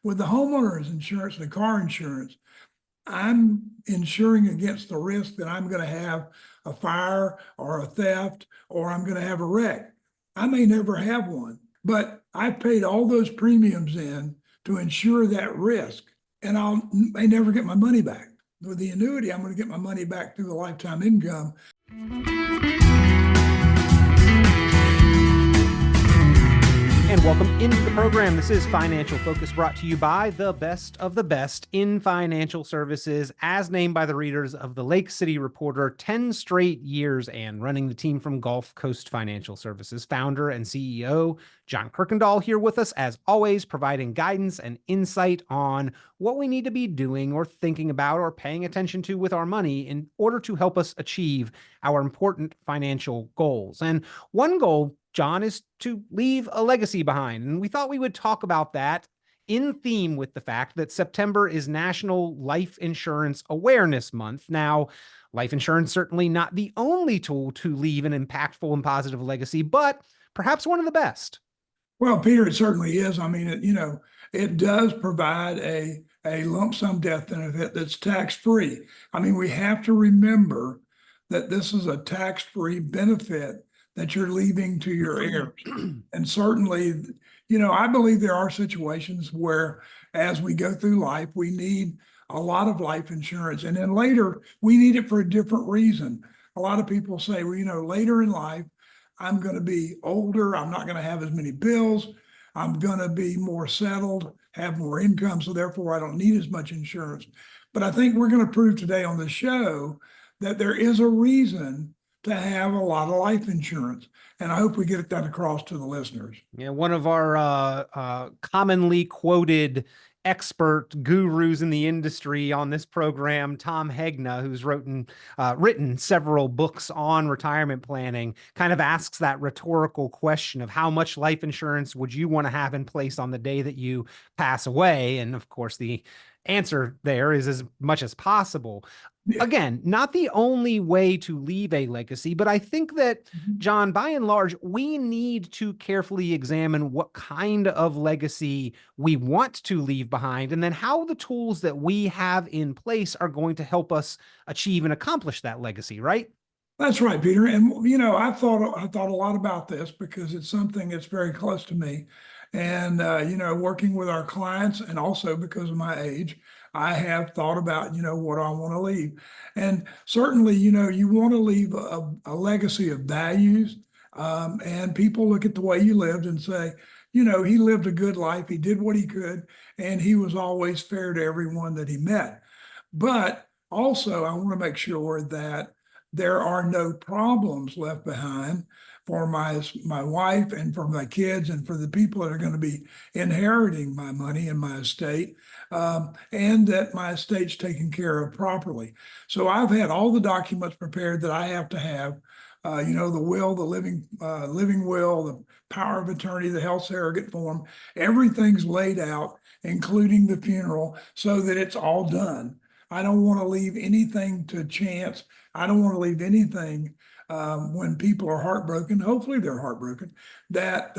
With the homeowner's insurance, the car insurance, I'm insuring against the risk that I'm going to have a fire or a theft, or I'm going to have a wreck. I may never have one, but I paid all those premiums in to insure that risk, and may never get my money back. With the annuity, I'm going to get my money back through the lifetime income. And welcome into the program. This is Financial Focus, brought to you by the best of the best in financial services, as named by the readers of the Lake City Reporter, 10 straight years, and running the team from GulfCoast Financial Services. Founder and CEO John Kuykendall here with us, as always, providing guidance and insight on what we need to be doing or thinking about or paying attention to with our money in order to help us achieve our important financial goals. And one goal, John, is to leave a legacy behind. And we thought we would talk about that in theme with the fact that September is National Life Insurance Awareness Month. Now, life insurance certainly not the only tool to leave an impactful and positive legacy, but perhaps one of the best. Well, Peter, it certainly is. I mean, it does provide a lump sum death benefit that's tax-free. I mean, we have to remember that this is a tax-free benefit that you're leaving to your heirs. And certainly, I believe there are situations where as we go through life, we need a lot of life insurance. And then later, we need it for a different reason. A lot of people say, well, later in life, I'm going to be older. I'm not going to have as many bills. I'm going to be more settled, have more income. So therefore, I don't need as much insurance. But I think we're going to prove today on the show that there is a reason to have a lot of life insurance. And I hope we get that across to the listeners. Yeah, one of our commonly quoted expert gurus in the industry on this program, Tom Hegna, who's written several books on retirement planning, kind of asks that rhetorical question of how much life insurance would you want to have in place on the day that you pass away? And of course, the answer there is as much as possible. Yeah. Again, not the only way to leave a legacy, but I think that, John, by and large, we need to carefully examine what kind of legacy we want to leave behind, and then how the tools that we have in place are going to help us achieve and accomplish that legacy, right? That's right, Peter. And, I thought a lot about this because it's something that's very close to me. And, working with our clients, and also because of my age, I have thought about, what I want to leave. And certainly, you want to leave a legacy of values. And people look at the way you lived and say, he lived a good life. He did what he could, and he was always fair to everyone that he met. But also, I want to make sure that there are no problems left behind for my wife and for my kids and for the people that are going to be inheriting my money and my estate, and that my estate's taken care of properly. So I've had all the documents prepared that I have to have, the will, the living will, the power of attorney, the health surrogate form, everything's laid out, including the funeral, so that it's all done. I don't want to leave anything to chance. I don't want to leave anything when people are heartbroken. Hopefully they're heartbroken, that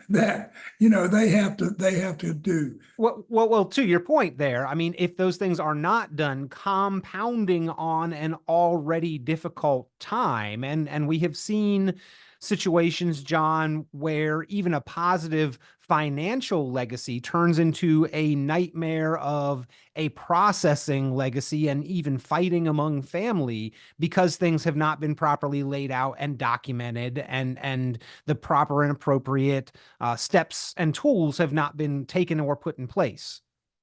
they have to do. Well, to your point there, I mean, if those things are not done, compounding on an already difficult time, and we have seen situations, John, where even a positive financial legacy turns into a nightmare of a processing legacy and even fighting among family because things have not been properly laid out and documented, and the proper and appropriate steps and tools have not been taken or put in place.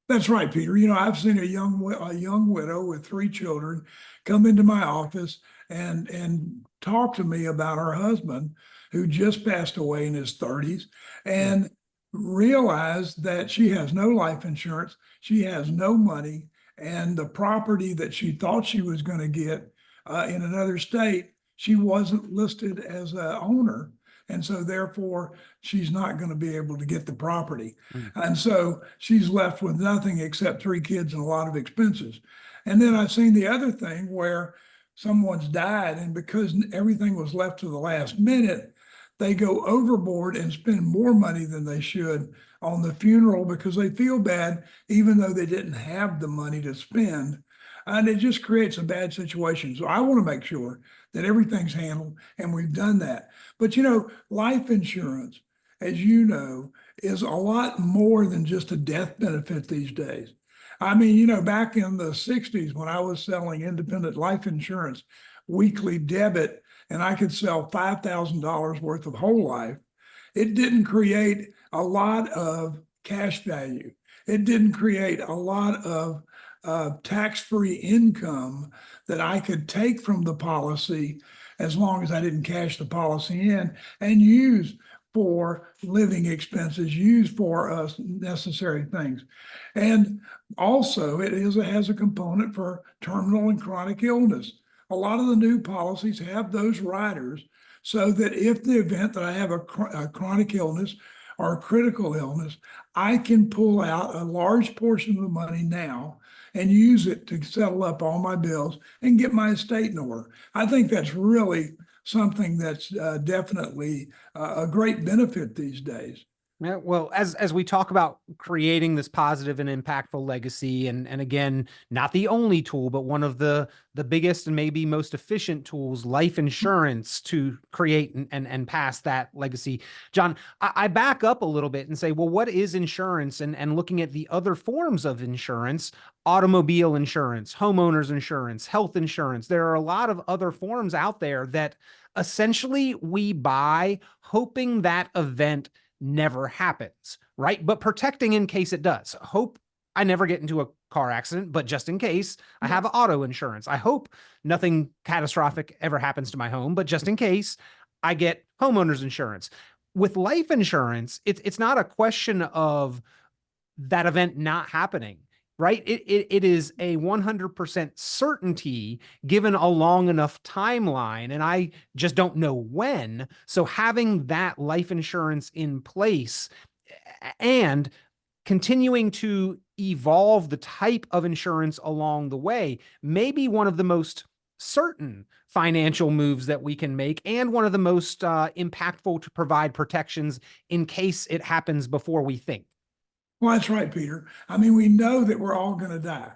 That's right, Peter. I've seen a young widow with 3 children come into my office and talk to me about her husband, who just passed away in his 30s, and realize that she has no life insurance, she has no money, and the property that she thought she was going to get in another state, she wasn't listed as an owner. And so therefore, she's not going to be able to get the property. And so she's left with nothing except 3 kids and a lot of expenses. And then I've seen the other thing where someone's died, and because everything was left to the last minute, they go overboard and spend more money than they should on the funeral because they feel bad, even though they didn't have the money to spend. And it just creates a bad situation. So I want to make sure that everything's handled, and we've done that. But life insurance, as you know, is a lot more than just a death benefit these days. I mean, back in the 60s when I was selling independent life insurance, weekly debit, and I could sell $5,000 worth of whole life, it didn't create a lot of cash value. It didn't create a lot of tax-free income that I could take from the policy as long as I didn't cash the policy in and use for living expenses, use for necessary things. And also it has a component for terminal and chronic illness. A lot of the new policies have those riders so that if the event that I have a chronic illness or a critical illness, I can pull out a large portion of the money now and use it to settle up all my bills and get my estate in order. I think that's really something that's definitely a great benefit these days. Yeah, well, as we talk about creating this positive and impactful legacy, and again, not the only tool, but one of the biggest and maybe most efficient tools, life insurance, to create and pass that legacy. John, I back up a little bit and say, well, what is insurance? And looking at the other forms of insurance, automobile insurance, homeowners insurance, health insurance. There are a lot of other forms out there that essentially we buy hoping that event never happens, right? But protecting in case it does. Hope I never get into a car accident, but just in case, I have auto insurance. I hope nothing catastrophic ever happens to my home, but just in case, I get homeowners insurance. With life insurance, it's not a question of that event not happening, right? It is a 100% certainty given a long enough timeline, and I just don't know when. So having that life insurance in place and continuing to evolve the type of insurance along the way may be one of the most certain financial moves that we can make, and one of the most impactful to provide protections in case it happens before we think. Well, that's right, Peter. I mean, we know that we're all going to die.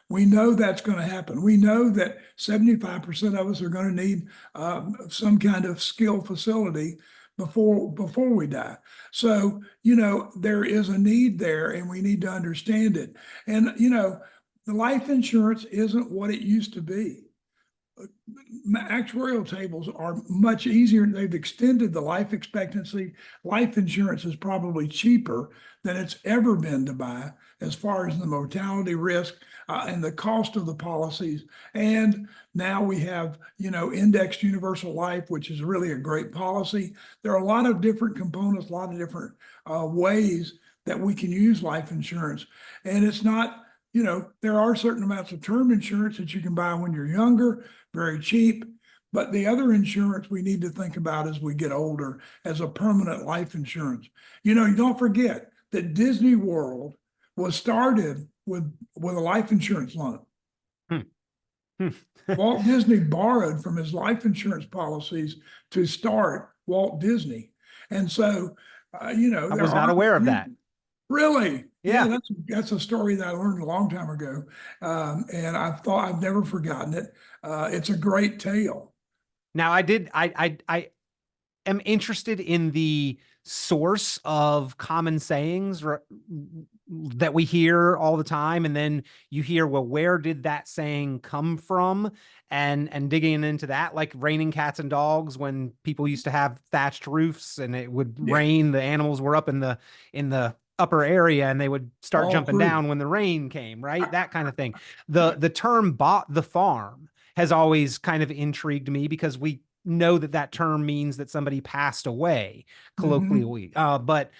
We know that's going to happen. We know that 75% of us are going to need some kind of skilled facility before we die. So, there is a need there, and we need to understand it. And, the life insurance isn't what it used to be. Actuarial tables are much easier. They've extended the life expectancy. Life insurance is probably cheaper than it's ever been to buy as far as the mortality risk and the cost of the policies. And now we have, indexed universal life, which is really a great policy. There are a lot of different components, a lot of different ways that we can use life insurance. And it's not, there are certain amounts of term insurance that you can buy when you're younger, very cheap. But the other insurance we need to think about as we get older as a permanent life insurance. You don't forget that Disney World was started with a life insurance loan. Walt Disney borrowed from his life insurance policies to start Walt Disney. And so, I was not aware of that. Really? Yeah. That's a story that I learned a long time ago. And I've never forgotten it. It's a great tale. Now I am interested in the source of common sayings that we hear all the time. And then you hear, well, where did that saying come from? And digging into that, like raining cats and dogs, when people used to have thatched roofs and it would rain, the animals were up in the upper area and they would start jumping down when the rain came, right? That kind of thing. The term "bought the farm" has always kind of intrigued me, because we know that term means that somebody passed away colloquially. But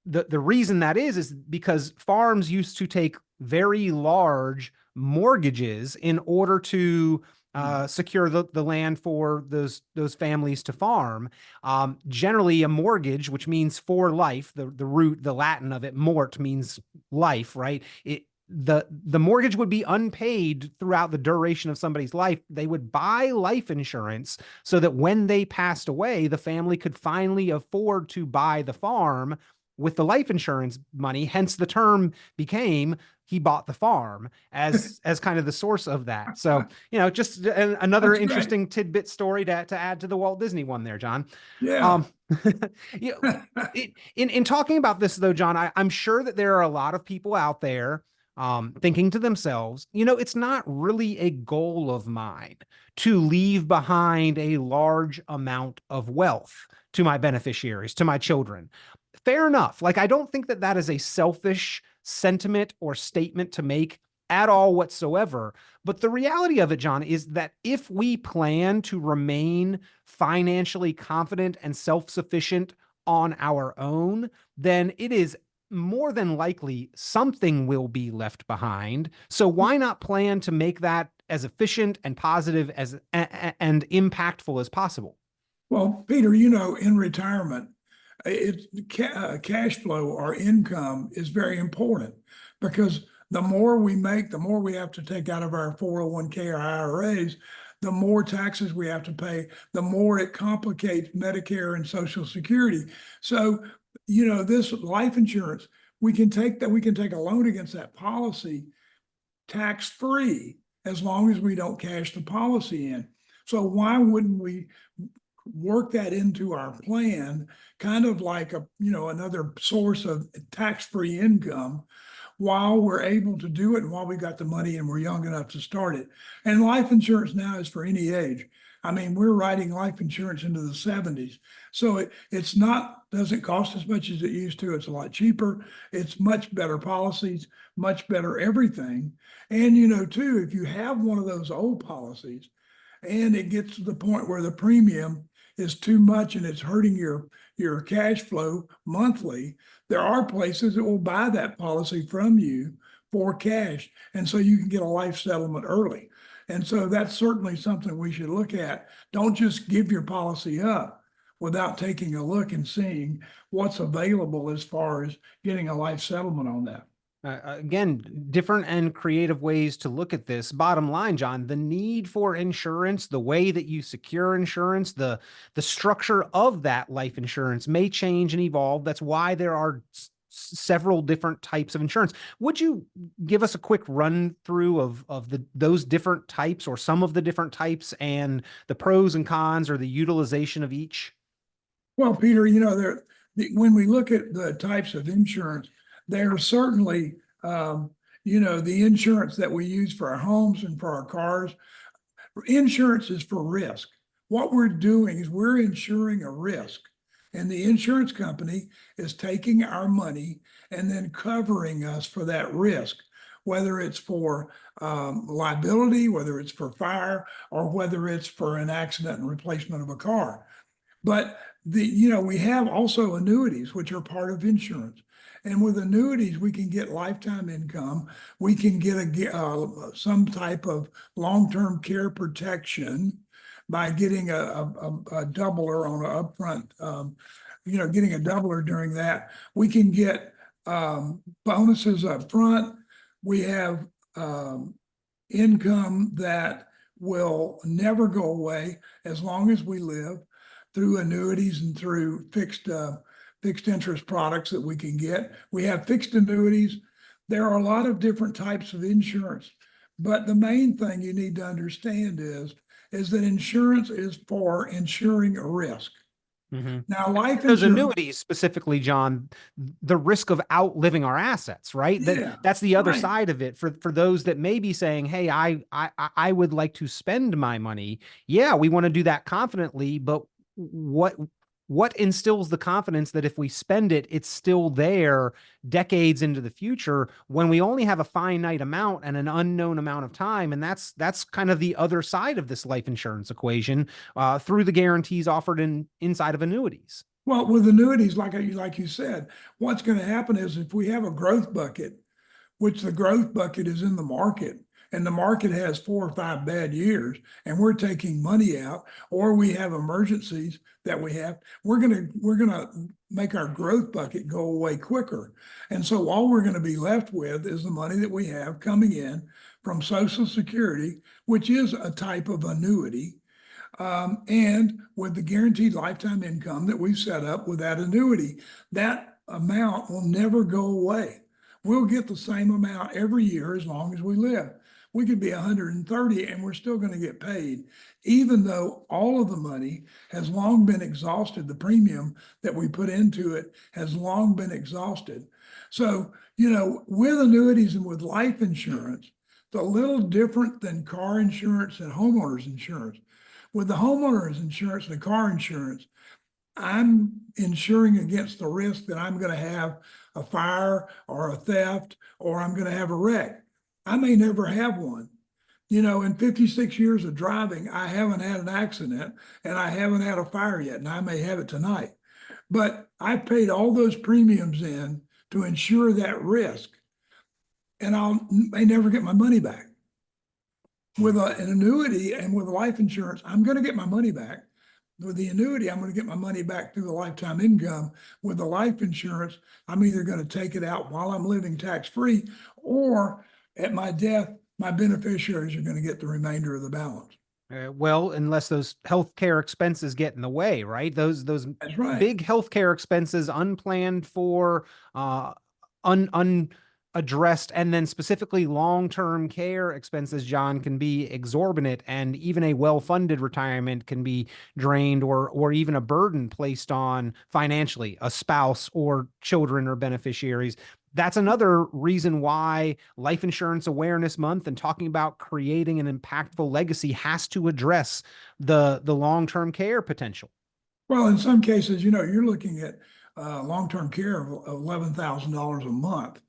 the reason that is because farms used to take very large mortgages in order to secure the land for those families to farm. Generally a mortgage, which means for life, the root, the Latin of it, mort, means life, right? The mortgage would be unpaid throughout the duration of somebody's life. They would buy life insurance so that when they passed away, the family could finally afford to buy the farm with the life insurance money. Hence the term became he bought the farm as kind of the source of that. So, just another That's great. interesting tidbit story to add to the Walt Disney one there, John. Yeah. Um, you know, in talking about this though, John, I'm sure that there are a lot of people out there thinking to themselves, it's not really a goal of mine to leave behind a large amount of wealth to my beneficiaries, to my children. Fair enough. Like, I don't think that that is a selfish sentiment or statement to make at all whatsoever. But the reality of it, John, is that if we plan to remain financially confident and self-sufficient on our own, then it is more than likely something will be left behind. So why not plan to make that as efficient and positive as and impactful as possible? Well, Peter, in retirement, cash flow or income is very important because the more we make, the more we have to take out of our 401k or IRAs, the more taxes we have to pay, the more it complicates Medicare and Social Security. So, this life insurance, we can take a loan against that policy tax-free as long as we don't cash the policy in. So why wouldn't we work that into our plan, kind of like another source of tax-free income while we're able to do it and while we got the money and we're young enough to start it. And life insurance now is for any age. I mean, we're writing life insurance into the 70s. So it's not, doesn't cost as much as it used to. It's a lot cheaper. It's much better policies, much better everything. And, too, if you have one of those old policies and it gets to the point where the premium is too much and it's hurting your cash flow monthly, there are places that will buy that policy from you for cash. And so you can get a life settlement early. And so that's certainly something we should look at. Don't just give your policy up without taking a look and seeing what's available as far as getting a life settlement on that. Again, different and creative ways to look at this. Bottom line, John, the need for insurance, the way that you secure insurance, the structure of that life insurance may change and evolve. That's why there are several different types of insurance. Would you give us a quick run through of those different types or some of the different types and the pros and cons or the utilization of each? Well, Peter, when we look at the types of insurance, there are certainly, the insurance that we use for our homes and for our cars. Insurance is for risk. What we're doing is we're insuring a risk. And the insurance company is taking our money and then covering us for that risk, whether it's for liability, whether it's for fire, or whether it's for an accident and replacement of a car. But we have also annuities, which are part of insurance. And with annuities, we can get lifetime income. We can get some type of long-term care protection by getting a doubler on an upfront, getting a doubler during that. We can get bonuses up front. We have income that will never go away as long as we live, through annuities and through fixed interest products that we can get. We have fixed annuities. There are a lot of different types of insurance, but the main thing you need to understand is that insurance is for insuring a risk. Mm-hmm. Now, life those insurance, annuities specifically, John, the risk of outliving our assets, right? yeah, That's the other right. side of it for those that may be saying, hey, I would like to spend my money. Yeah, we want to do that confidently, but what instills the confidence that if we spend it, it's still there decades into the future when we only have a finite amount and an unknown amount of time? And that's kind of the other side of this life insurance equation through the guarantees offered inside of annuities. Well, with annuities, like you said, what's going to happen is if we have a growth bucket, which the growth bucket is in the market, and the market has 4 or 5 bad years, and we're taking money out, or we have emergencies that we're gonna make our growth bucket go away quicker. And so all we're going to be left with is the money that we have coming in from Social Security, which is a type of annuity, and with the guaranteed lifetime income that we've set up with that annuity. That amount will never go away. We'll get the same amount every year as long as we live. We could be 130 and we're still going to get paid, even though all of the money has long been exhausted. The premium that we put into it has long been exhausted. So, with annuities and with life insurance, it's a little different than car insurance and homeowners insurance. With the homeowners insurance and the car insurance, I'm insuring against the risk that I'm going to have a fire or a theft or I'm going to have a wreck. I may never have one. In 56 years of driving, I haven't had an accident and I haven't had a fire yet, and I may have it tonight. But I paid all those premiums in to insure that risk, and may never get my money back. With an annuity and with life insurance, I'm going to get my money back. With the annuity, I'm going to get my money back through the lifetime income. With the life insurance, I'm either going to take it out while I'm living tax-free, or at my death, my beneficiaries are going to get the remainder of the balance. Well, unless those healthcare expenses get in the way, right? Those That's right. big healthcare expenses, unplanned for, unaddressed, and then specifically long-term care expenses, John, can be exorbitant, and even a well-funded retirement can be drained, or even a burden placed on financially a spouse or children or beneficiaries. That's another reason why Life Insurance Awareness Month and talking about creating an impactful legacy has to address the long-term care potential. Well, in some cases, you're looking at long-term care of $11,000 a month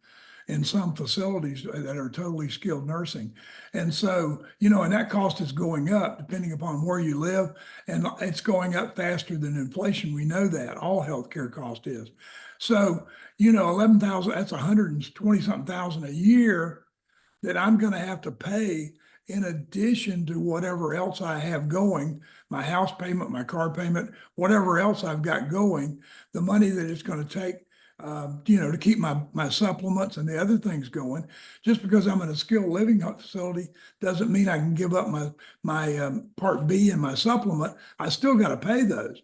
in some facilities that are totally skilled nursing. And so, and that cost is going up depending upon where you live, and it's going up faster than inflation. We know that all healthcare cost is. So, 11,000, that's 120 something thousand a year that I'm going to have to pay in addition to whatever else I have going, my house payment, my car payment, whatever else I've got going, the money that it's going to take, to keep my supplements and the other things going. Just because I'm in a skilled living facility doesn't mean I can give up my Part B and my supplement. I still got to pay those.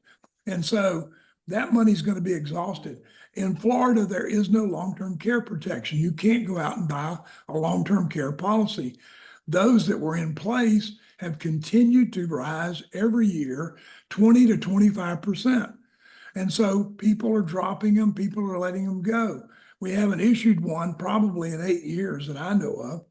And so that money's going to be exhausted. In Florida, there is no long-term care protection. You can't go out and buy a long-term care policy. Those that were in place have continued to rise every year, 20 to 25%. And so people are dropping them, people are letting them go. We haven't issued one probably in 8 years that I know of.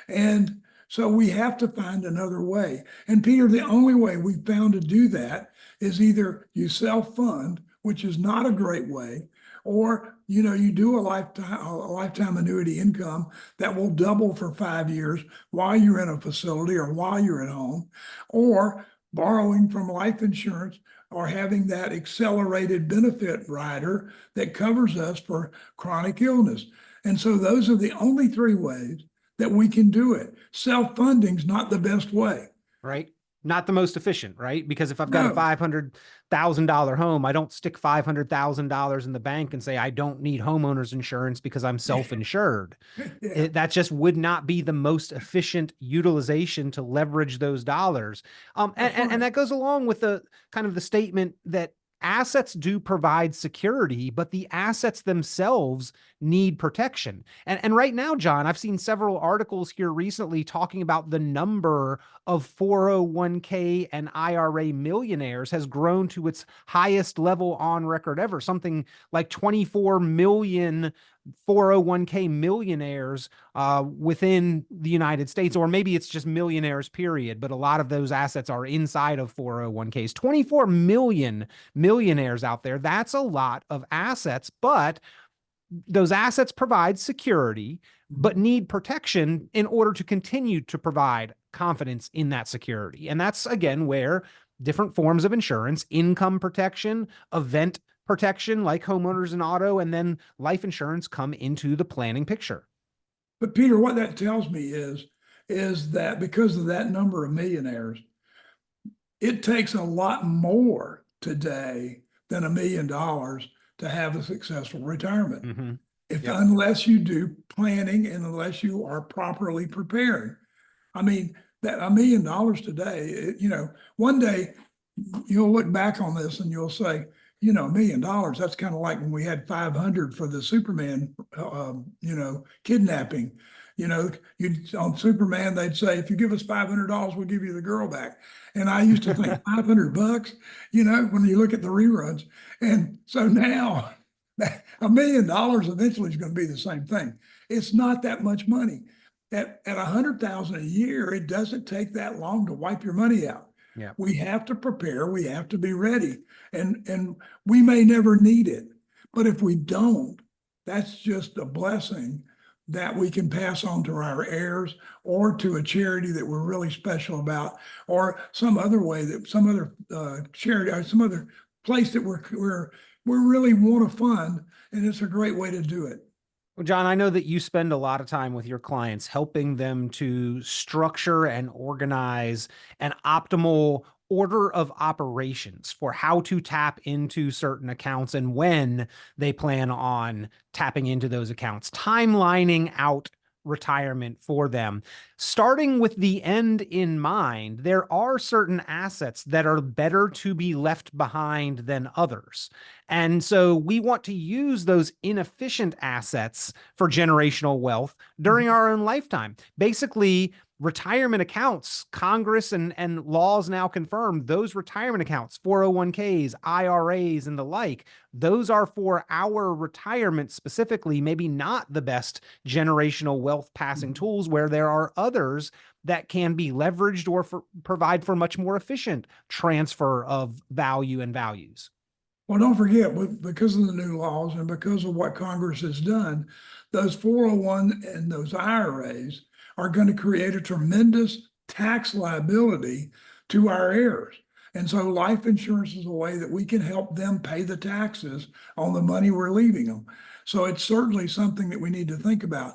And so we have to find another way. And Peter, the only way we found to do that is either you self-fund, which is not a great way, or you do a lifetime annuity income that will double for 5 years while you're in a facility or while you're at home, or borrowing from life insurance, or having that accelerated benefit rider that covers us for chronic illness. And so those are the only 3 ways that we can do it. Self-funding's not the best way. Right. Not the most efficient, right? Because if I've got a $500,000 home, I don't stick $500,000 in the bank and say, I don't need homeowners insurance because I'm self-insured. That just would not be the most efficient utilization to leverage those dollars. And that goes along with the kind of the statement that assets do provide security, but the assets themselves need protection. And right now, John, I've seen several articles here recently talking about the number of 401k and IRA millionaires has grown to its highest level on record ever, something like 24 million 401k millionaires within the United States, or maybe it's just millionaires, period. But a lot of those assets are inside of 401ks. 24 million millionaires out there. That's a lot of assets, but those assets provide security, but need protection in order to continue to provide confidence in that security. And that's, again, where different forms of insurance, income protection, event protection like homeowners and auto, and then life insurance come into the planning picture. But Peter, what that tells me is that because of that number of millionaires, it takes a lot more today than $1 million to have a successful retirement. Mm-hmm. Unless you do planning and unless you are properly prepared. I mean, that $1 million today, one day you'll look back on this and you'll say, $1 million, that's kind of like when we had 500 for the Superman, kidnapping. On Superman, they'd say, if you give us $500, we'll give you the girl back. And I used to think $500, when you look at the reruns. And so now $1 million eventually is going to be the same thing. It's not that much money. At 100,000 a year, it doesn't take that long to wipe your money out. Yeah. We have to prepare. We have to be ready, and we may never need it, but if we don't, that's just a blessing that we can pass on to our heirs or to a charity that we're really special about, or some other way that some other charity or some other place that we really want to fund, and it's a great way to do it. Well, John, I know that you spend a lot of time with your clients helping them to structure and organize an optimal order of operations for how to tap into certain accounts and when they plan on tapping into those accounts, timelining out retirement for them. Starting with the end in mind, there are certain assets that are better to be left behind than others. And so we want to use those inefficient assets for generational wealth during our own lifetime. Basically, retirement accounts, Congress and laws now confirm those retirement accounts, 401ks, IRAs, and the like, those are for our retirement specifically, maybe not the best generational wealth passing tools, where there are others that can be leveraged or provide for much more efficient transfer of value and values. Well, don't forget, because of the new laws and because of what Congress has done, those 401 and those IRAs are going to create a tremendous tax liability to our heirs. And so life insurance is a way that we can help them pay the taxes on the money we're leaving them. So it's certainly something that we need to think about.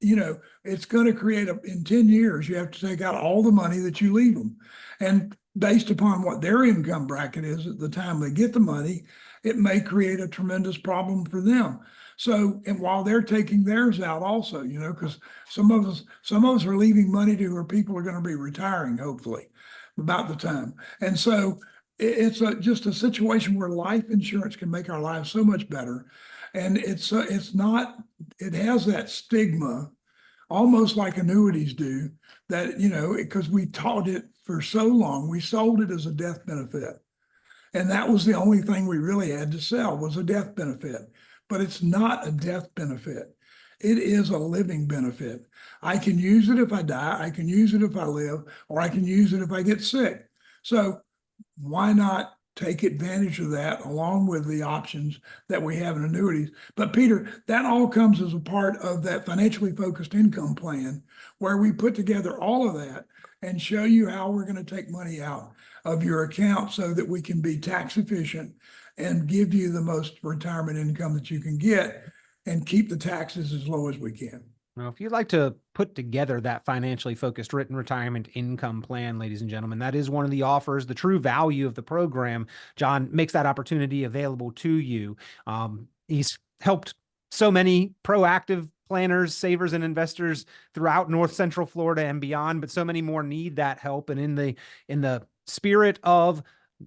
It's going to create in 10 years, you have to take out all the money that you leave them. And based upon what their income bracket is at the time they get the money, it may create a tremendous problem for them. So, and while they're taking theirs out also, because some of us are leaving money to where people are going to be retiring, hopefully, about the time. And so it's just a situation where life insurance can make our lives so much better. And it has that stigma, almost like annuities do, that, because we taught it for so long, we sold it as a death benefit. And that was the only thing we really had to sell, was a death benefit. But it's not a death benefit. It is a living benefit. I can use it if I die, I can use it if I live, or I can use it if I get sick. So why not take advantage of that along with the options that we have in annuities? But Peter, that all comes as a part of that financially focused income plan, where we put together all of that and show you how we're going to take money out of your account so that we can be tax efficient and give you the most retirement income that you can get and keep the taxes as low as we can. Now, if you'd like to put together that financially focused written retirement income plan, ladies and gentlemen, that is one of the offers, the true value of the program. John makes that opportunity available to you. He's helped so many proactive planners, savers, and investors throughout North Central Florida and beyond, but so many more need that help. And in the spirit of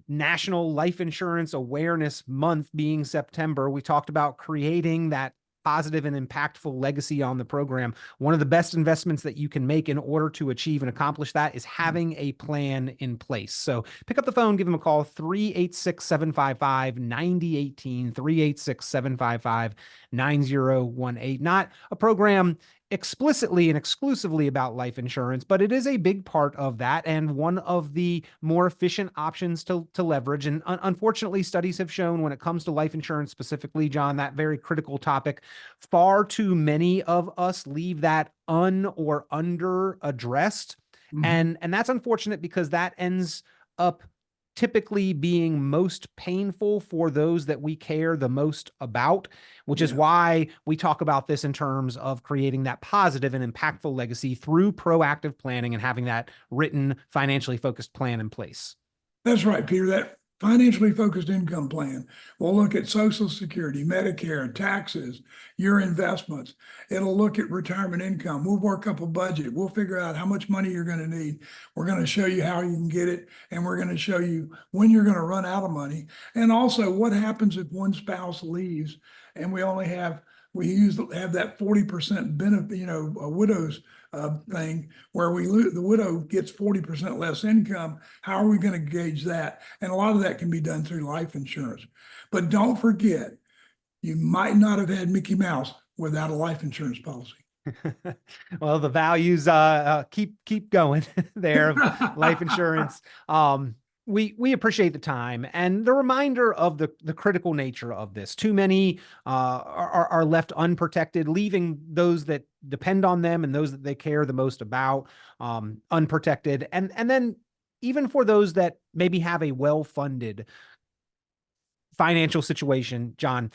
National Life Insurance Awareness Month being September, we talked about creating that positive and impactful legacy on the program. One of the best investments that you can make in order to achieve and accomplish that is having a plan in place. So pick up the phone, give them a call, 386-755-9018, 386-755-9018. Not a program explicitly and exclusively about life insurance, but it is a big part of that and one of the more efficient options to leverage. And unfortunately, studies have shown when it comes to life insurance specifically, John, that very critical topic, far too many of us leave that or under addressed. And that's unfortunate, because that ends up typically being most painful for those that we care the most about, which is why we talk about this in terms of creating that positive and impactful legacy through proactive planning and having that written, financially focused plan in place. That's right, Peter. Financially focused income plan. We'll look at Social Security, Medicare, taxes, your investments. It'll look at retirement income. We'll work up a budget. We'll figure out how much money you're going to need. We're going to show you how you can get it. And we're going to show you when you're going to run out of money. And also what happens if one spouse leaves and we have that 40% benefit, a widow's thing where the widow gets 40% less income. How are we going to gauge that? And a lot of that can be done through life insurance. But don't forget, you might not have had Mickey Mouse without a life insurance policy. Well, the values keep going there of life insurance. We appreciate the time and the reminder of the critical nature of this. Too many are left unprotected, leaving those that depend on them and those that they care the most about unprotected. And then even for those that maybe have a well-funded financial situation, John,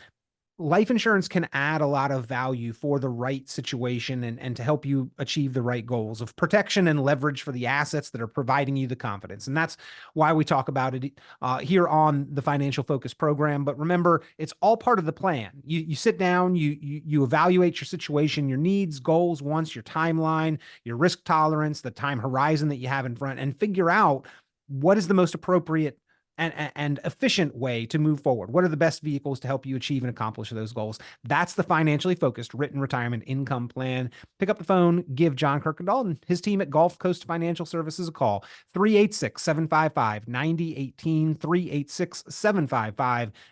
life insurance can add a lot of value for the right situation and to help you achieve the right goals of protection and leverage for the assets that are providing you the confidence. And that's why we talk about it here on the Financial Focus program. But remember, it's all part of the plan. You sit down, you evaluate your situation, your needs, goals, wants, your timeline, your risk tolerance, the time horizon that you have in front, and figure out what is the most appropriate and efficient way to move forward. What are the best vehicles to help you achieve and accomplish those goals? That's the Financially Focused Written Retirement Income Plan. Pick up the phone, give John Kuykendall and his team at GulfCoast Financial Services a call, 386-755-9018,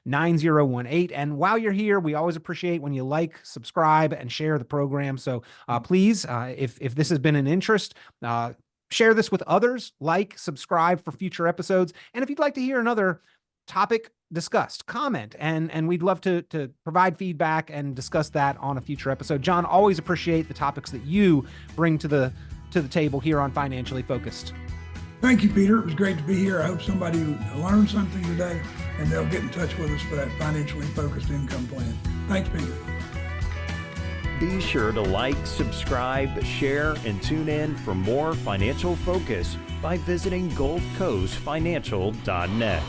386-755-9018. And while you're here, we always appreciate when you like, subscribe, and share the program. So please, if this has been an interest, share this with others, subscribe for future episodes. And if you'd like to hear another topic discussed, comment, and we'd love to provide feedback and discuss that on a future episode. John, always appreciate the topics that you bring to the table here on Financially Focused. Thank you, Peter. It was great to be here. I hope somebody learned something today and they'll get in touch with us for that Financially Focused Income Plan. Thanks, Peter. Be sure to like, subscribe, share, and tune in for more financial focus by visiting GulfCoastFinancial.net.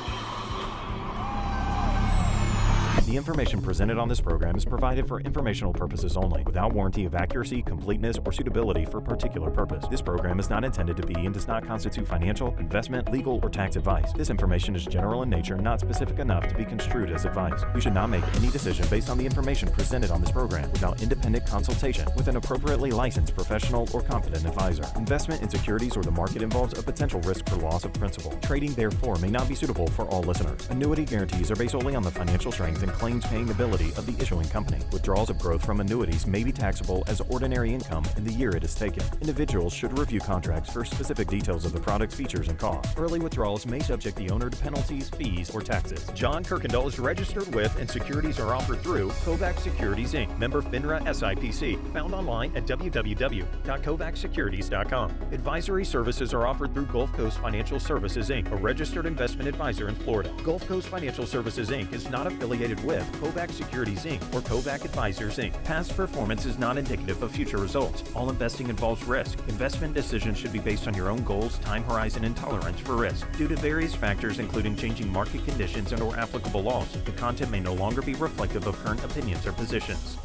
The information presented on this program is provided for informational purposes only, without warranty of accuracy, completeness, or suitability for a particular purpose. This program is not intended to be and does not constitute financial, investment, legal, or tax advice. This information is general in nature and not specific enough to be construed as advice. You should not make any decision based on the information presented on this program without independent consultation with an appropriately licensed professional or competent advisor. Investment in securities or the market involves a potential risk for loss of principal. Trading, therefore, may not be suitable for all listeners. Annuity guarantees are based solely on the financial strength and claims paying ability of the issuing company. Withdrawals of growth from annuities may be taxable as ordinary income in the year it is taken. Individuals should review contracts for specific details of the product's features and costs. Early withdrawals may subject the owner to penalties, fees, or taxes. John Kuykendall is registered with and securities are offered through Kovac Securities Inc., member FINRA SIPC, found online at www.kovacsecurities.com. Advisory services are offered through GulfCoast Financial Services Inc., a registered investment advisor in Florida. GulfCoast Financial Services Inc. is not affiliated with Kovac Securities Inc. or Kovac Advisors Inc. Past performance is not indicative of future results. All investing involves risk. Investment decisions should be based on your own goals, time horizon, and tolerance for risk. Due to various factors including changing market conditions and/or applicable laws, the content may no longer be reflective of current opinions or positions.